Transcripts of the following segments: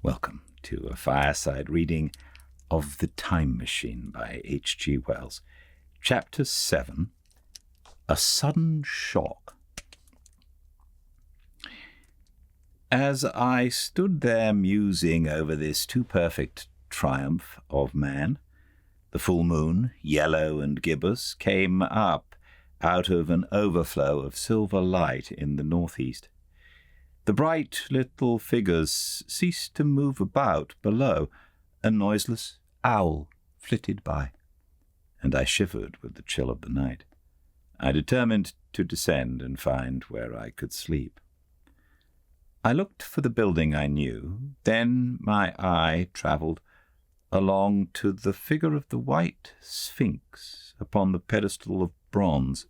Welcome to a fireside reading of The Time Machine by H.G. Wells. Chapter 7, A Sudden Shock. As I stood there musing over this too-perfect triumph of man, the full moon, yellow and gibbous, came up out of an overflow of silver light in the northeast. The bright little figures ceased to move about below. A noiseless owl flitted by, and I shivered with the chill of the night. I determined to descend and find where I could sleep. I looked for the building I knew, then my eye travelled along to the figure of the white sphinx upon the pedestal of bronze,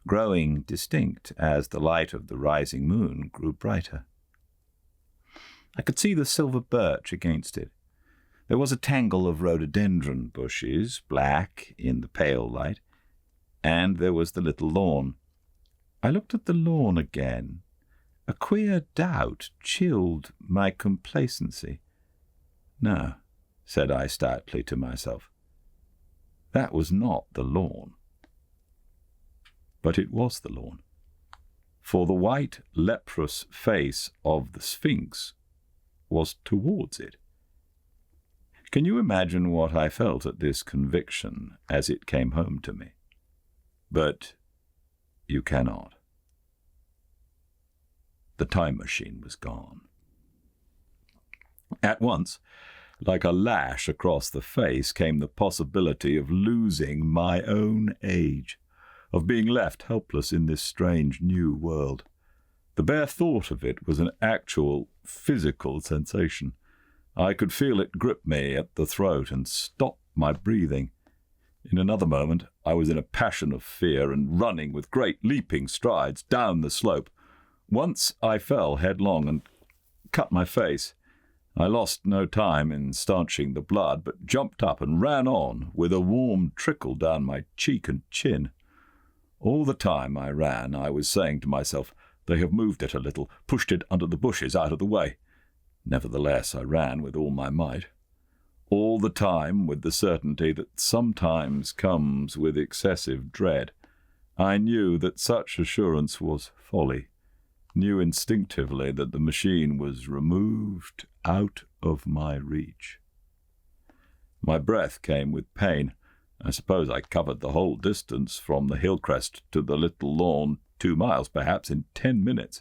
growing distinct as the light of the rising moon grew brighter. I could see the silver birch against it. There was a tangle of rhododendron bushes, black in the pale light, and there was the little lawn. I looked at the lawn again. A queer doubt chilled my complacency. No, said I stoutly to myself. That was not the lawn. But it was the lawn, for the white, leprous face of the Sphinx was towards it. Can you imagine what I felt at this conviction as it came home to me? But you cannot. The time machine was gone. At once, like a lash across the face, came the possibility of losing my own age, of being left helpless in this strange new world. The bare thought of it was an actual physical sensation. I could feel it grip me at the throat and stop my breathing. In another moment I was in a passion of fear and running with great leaping strides down the slope. Once I fell headlong and cut my face. I lost no time in stanching the blood, but jumped up and ran on with a warm trickle down my cheek and chin. All the time I ran, I was saying to myself, they have moved it a little, pushed it under the bushes out of the way. Nevertheless, I ran with all my might. All the time with the certainty that sometimes comes with excessive dread. I knew that such assurance was folly, knew instinctively that the machine was removed out of my reach. My breath came with pain. I suppose I covered the whole distance from the hill crest to the little lawn, 2 miles perhaps, in 10 minutes.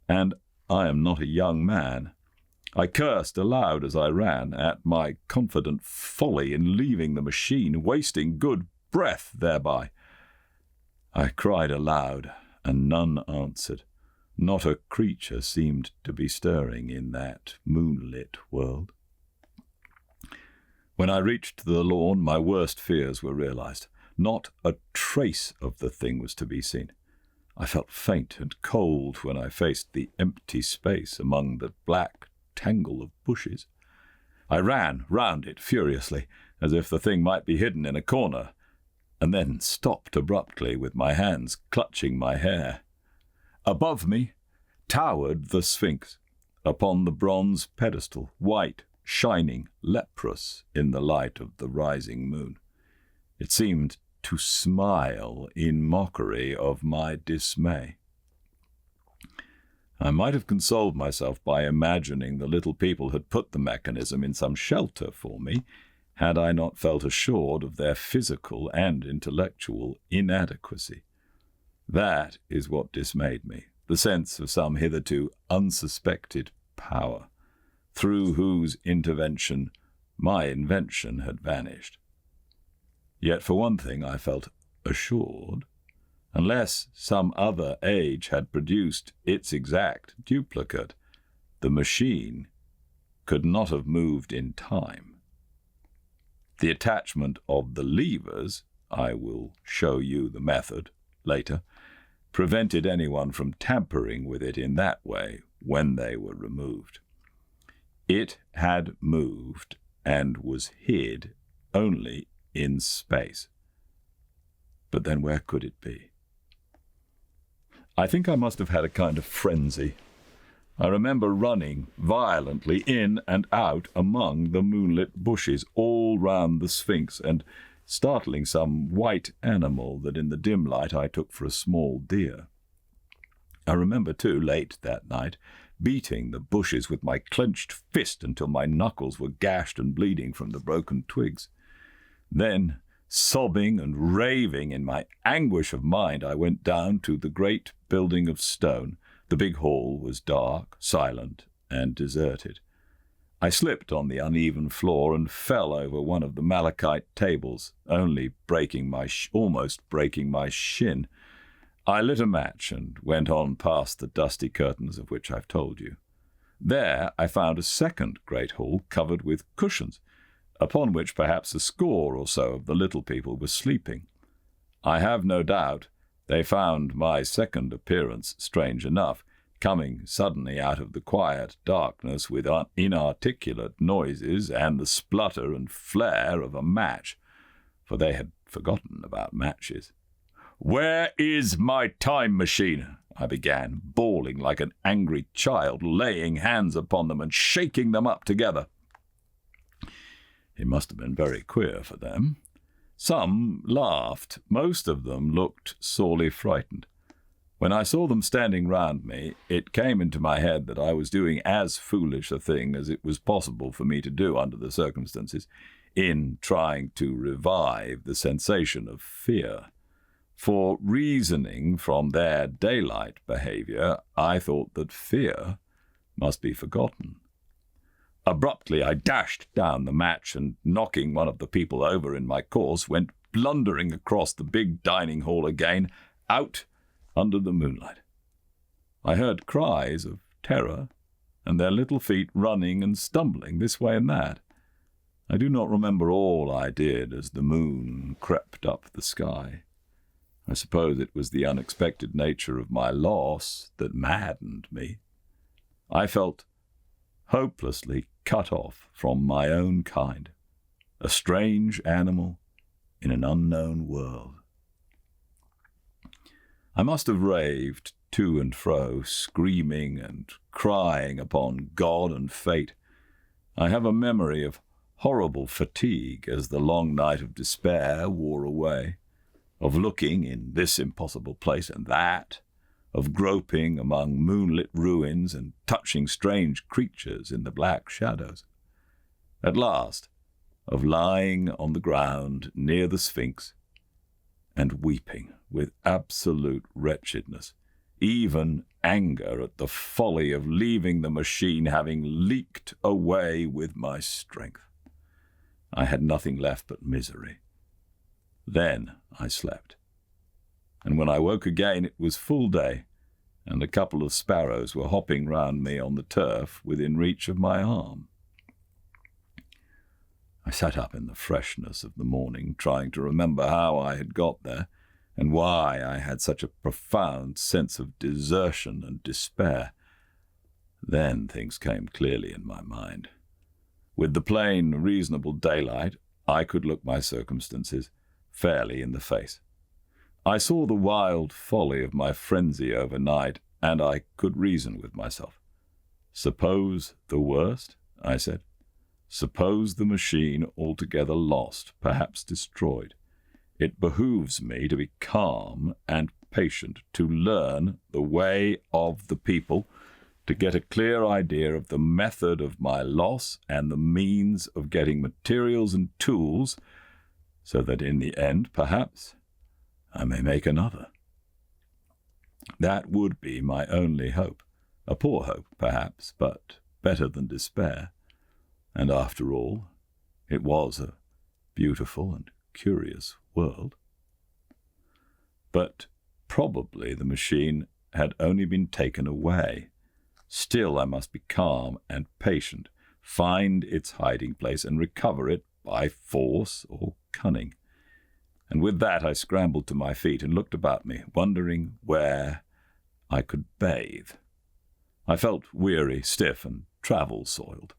And I am not a young man. I cursed aloud as I ran at my confident folly in leaving the machine, wasting good breath thereby. I cried aloud, and none answered. Not a creature seemed to be stirring in that moonlit world. When I reached the lawn, my worst fears were realized. Not a trace of the thing was to be seen. I felt faint and cold when I faced the empty space among the black tangle of bushes. I ran round it furiously, as if the thing might be hidden in a corner, and then stopped abruptly with my hands clutching my hair. Above me towered the Sphinx upon the bronze pedestal, white, shining, leprous in the light of the rising moon. It seemed to smile in mockery of my dismay. I might have consoled myself by imagining the little people had put the mechanism in some shelter for me, had I not felt assured of their physical and intellectual inadequacy. That is what dismayed me, the sense of some hitherto unsuspected power, through whose intervention my invention had vanished. Yet for one thing I felt assured. Unless some other age had produced its exact duplicate, the machine could not have moved in time. The attachment of the levers, I will show you the method later, prevented anyone from tampering with it in that way when they were removed. It had moved and was hid only in space. But then where could it be? I think I must have had a kind of frenzy. I remember running violently in and out among the moonlit bushes all round the Sphinx and startling some white animal that in the dim light I took for a small deer. I remember, too, late that night, beating the bushes with my clenched fist until my knuckles were gashed and bleeding from the broken twigs. Then, sobbing and raving in my anguish of mind, I went down to the great building of stone. The big hall was dark, silent, and deserted. I slipped on the uneven floor and fell over one of the malachite tables, only almost breaking my shin. I lit a match and went on past the dusty curtains of which I've told you. There I found a second great hall covered with cushions, upon which perhaps a score or so of the little people were sleeping. I have no doubt they found my second appearance strange enough, coming suddenly out of the quiet darkness with inarticulate noises and the splutter and flare of a match, for they had forgotten about matches. "Where is my time machine?" I began, bawling like an angry child, laying hands upon them and shaking them up together. It must have been very queer for them. Some laughed. Most of them looked sorely frightened. When I saw them standing round me, it came into my head that I was doing as foolish a thing as it was possible for me to do under the circumstances, in trying to revive the sensation of fear. For reasoning from their daylight behavior, I thought that fear must be forgotten. Abruptly, I dashed down the match and, knocking one of the people over in my course, went blundering across the big dining hall again, out under the moonlight. I heard cries of terror and their little feet running and stumbling this way and that. I do not remember all I did as the moon crept up the sky. I suppose it was the unexpected nature of my loss that maddened me. I felt hopelessly cut off from my own kind, a strange animal in an unknown world. I must have raved to and fro, screaming and crying upon God and fate. I have a memory of horrible fatigue as the long night of despair wore away, of looking in this impossible place and that, of groping among moonlit ruins and touching strange creatures in the black shadows. At last, of lying on the ground near the Sphinx and weeping with absolute wretchedness, even anger at the folly of leaving the machine having leaked away with my strength. I had nothing left but misery. Then I slept. And when I woke again it was full day, and a couple of sparrows were hopping round me on the turf within reach of my arm. I sat up in the freshness of the morning, trying to remember how I had got there, and why I had such a profound sense of desertion and despair. Then things came clearly in my mind. With the plain, reasonable daylight, I could look my circumstances fairly in the face. I saw the wild folly of my frenzy overnight, and I could reason with myself. "Suppose the worst," I said. "Suppose the machine altogether lost, perhaps destroyed. It behooves me to be calm and patient, to learn the way of the people, to get a clear idea of the method of my loss and the means of getting materials and tools, so that in the end, perhaps, I may make another. That would be my only hope, a poor hope, perhaps, but better than despair. And after all, it was a beautiful and curious world. But probably the machine had only been taken away. Still I must be calm and patient, find its hiding place and recover it by force or cunning. And with that I scrambled to my feet and looked about me, wondering where I could bathe. I felt weary, stiff, and travel-soiled.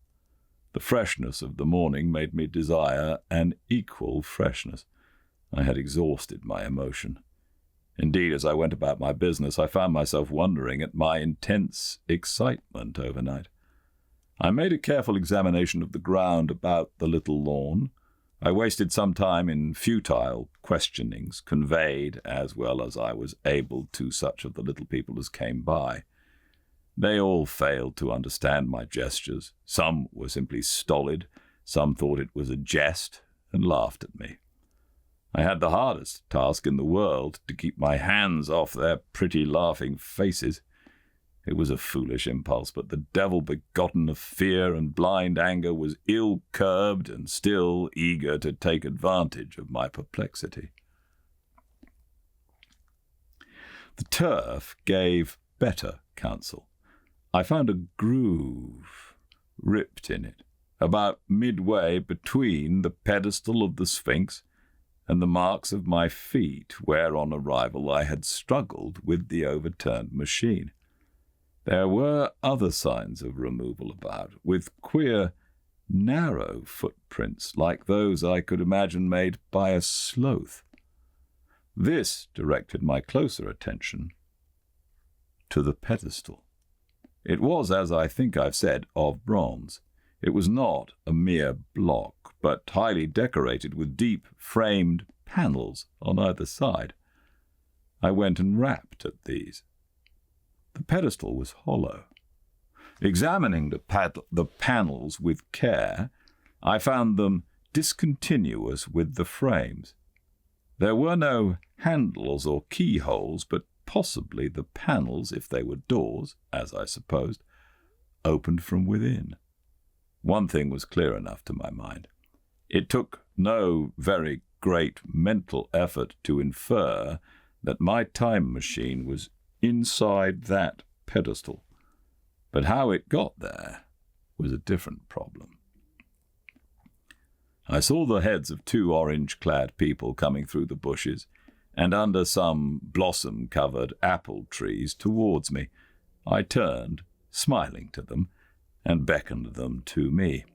The freshness of the morning made me desire an equal freshness. I had exhausted my emotion. Indeed, as I went about my business, I found myself wondering at my intense excitement overnight. I made a careful examination of the ground about the little lawn. I wasted some time in futile questionings, conveyed, as well as I was able, to such of the little people as came by. They all failed to understand my gestures. Some were simply stolid, some thought it was a jest, and laughed at me. I had the hardest task in the world, to keep my hands off their pretty laughing faces. It was a foolish impulse, but the devil begotten of fear and blind anger was ill-curbed and still eager to take advantage of my perplexity. The turf gave better counsel. I found a groove ripped in it, about midway between the pedestal of the Sphinx and the marks of my feet, where on arrival I had struggled with the overturned machine. There were other signs of removal about, with queer, narrow footprints like those I could imagine made by a sloth. This directed my closer attention to the pedestal. It was, as I think I've said, of bronze. It was not a mere block, but highly decorated with deep framed panels on either side. I went and rapped at these. The pedestal was hollow. Examining the panels with care, I found them discontinuous with the frames. There were no handles or keyholes, but possibly the panels, if they were doors, as I supposed, opened from within. One thing was clear enough to my mind. It took no very great mental effort to infer that my time machine was inside that pedestal. But how it got there was a different problem. I saw the heads of two orange-clad people coming through the bushes and under some blossom-covered apple trees towards me. I turned, smiling to them, and beckoned them to me.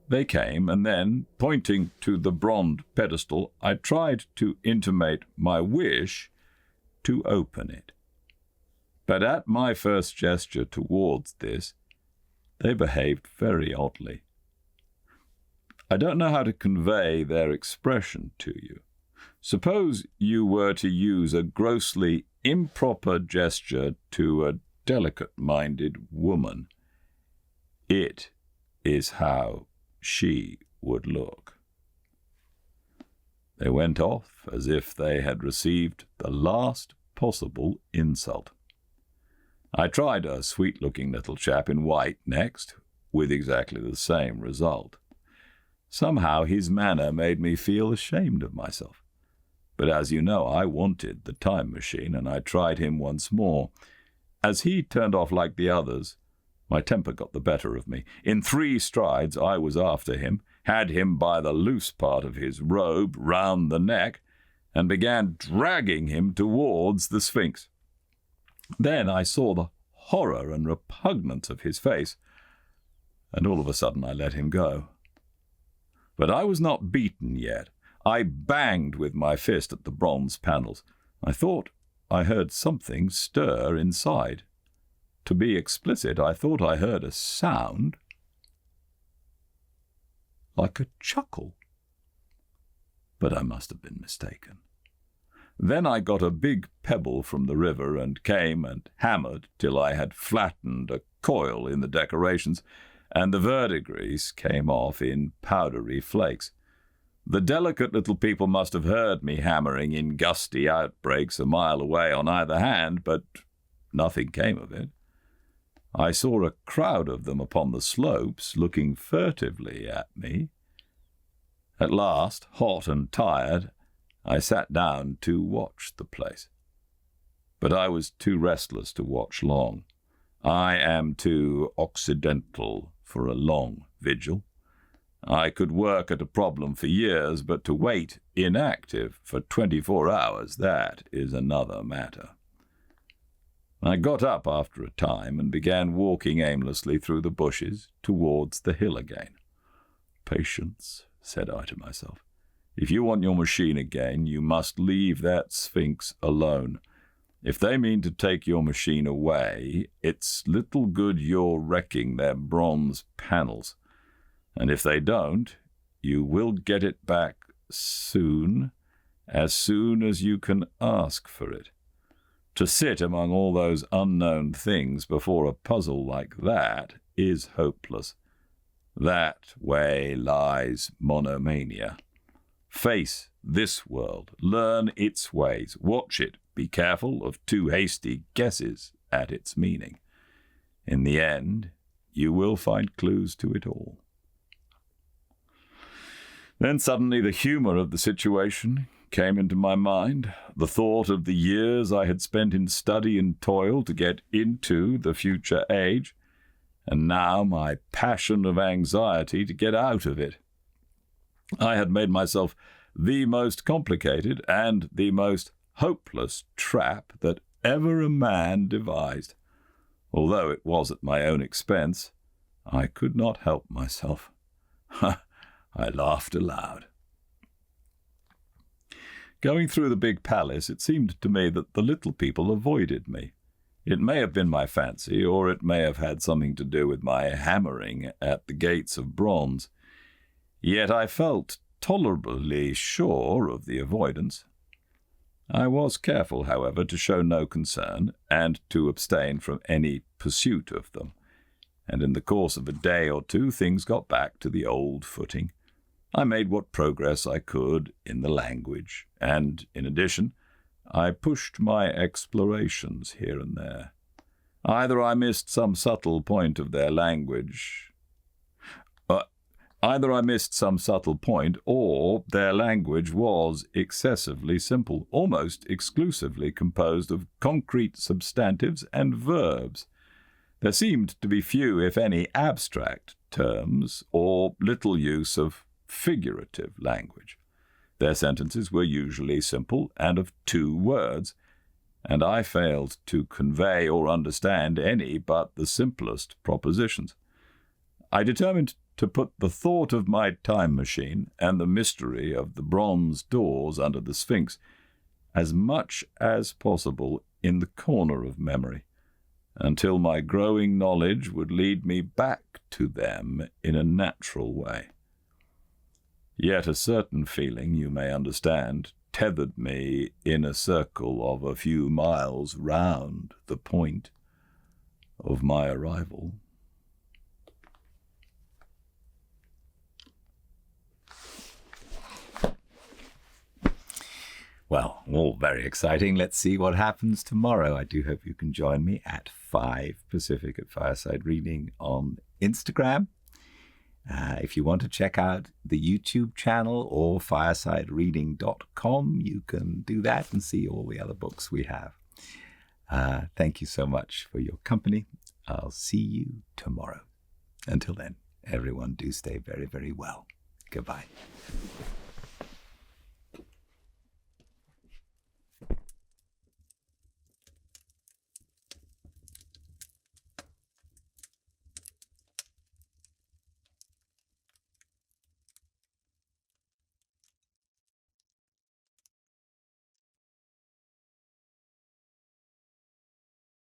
They came, and then, pointing to the bronze pedestal, I tried to intimate my wish to open it. But at my first gesture towards this, they behaved very oddly. I don't know how to convey their expression to you. Suppose you were to use a grossly improper gesture to a delicate-minded woman. It is how she would look. They went off as if they had received the last possible insult. I tried a sweet-looking little chap in white next, with exactly the same result. Somehow his manner made me feel ashamed of myself. But as you know, I wanted the time machine, and I tried him once more. As he turned off like the others, my temper got the better of me. In 3 strides I was after him, had him by the loose part of his robe round the neck, and began dragging him towards the Sphinx. Then I saw the horror and repugnance of his face, and all of a sudden I let him go. But I was not beaten yet. I banged with my fist at the bronze panels. I thought I heard something stir inside. To be explicit, I thought I heard a sound like a chuckle. But I must have been mistaken. Then I got a big pebble from the river and came and hammered till I had flattened a coil in the decorations, and the verdigris came off in powdery flakes. The delicate little people must have heard me hammering in gusty outbreaks a mile away on either hand, but nothing came of it. I saw a crowd of them upon the slopes, looking furtively at me. At last, hot and tired, I sat down to watch the place. But I was too restless to watch long. I am too occidental for a long vigil. I could work at a problem for years, but to wait inactive for 24 hours, that is another matter. I got up after a time and began walking aimlessly through the bushes towards the hill again. Patience, said I to myself. If you want your machine again, you must leave that Sphinx alone. If they mean to take your machine away, it's little good you're wrecking their bronze panels. And if they don't, you will get it back soon as you can ask for it. To sit among all those unknown things before a puzzle like that is hopeless. That way lies monomania. Face this world, learn its ways, watch it, be careful of too hasty guesses at its meaning. In the end, you will find clues to it all. Then suddenly the humor of the situation came into my mind, the thought of the years I had spent in study and toil to get into the future age, and now my passion of anxiety to get out of it. I had made myself the most complicated and the most hopeless trap that ever a man devised. Although it was at my own expense, I could not help myself. I laughed aloud. Going through the big palace, it seemed to me that the little people avoided me. It may have been my fancy, or it may have had something to do with my hammering at the gates of bronze. Yet I felt tolerably sure of the avoidance. I was careful, however, to show no concern, and to abstain from any pursuit of them, and in the course of a day or two things got back to the old footing. I made what progress I could in the language, and, in addition, I pushed my explorations here and there. Either I missed some subtle point of their language, or their language was excessively simple, almost exclusively composed of concrete substantives and verbs. There seemed to be few, if any, abstract terms, or little use of figurative language. Their sentences were usually simple and of 2 words, and I failed to convey or understand any but the simplest propositions. I determined to put the thought of my time machine and the mystery of the bronze doors under the Sphinx as much as possible in the corner of memory, until my growing knowledge would lead me back to them in a natural way. Yet a certain feeling, you may understand, tethered me in a circle of a few miles round the point of my arrival. Well, all very exciting. Let's see what happens tomorrow. I do hope you can join me at 5 Pacific at Fireside Reading on Instagram. If you want to check out the YouTube channel or firesidereading.com, you can do that and see all the other books we have. Thank you so much for your company. I'll see you tomorrow. Until then, everyone do stay very, very well. Goodbye.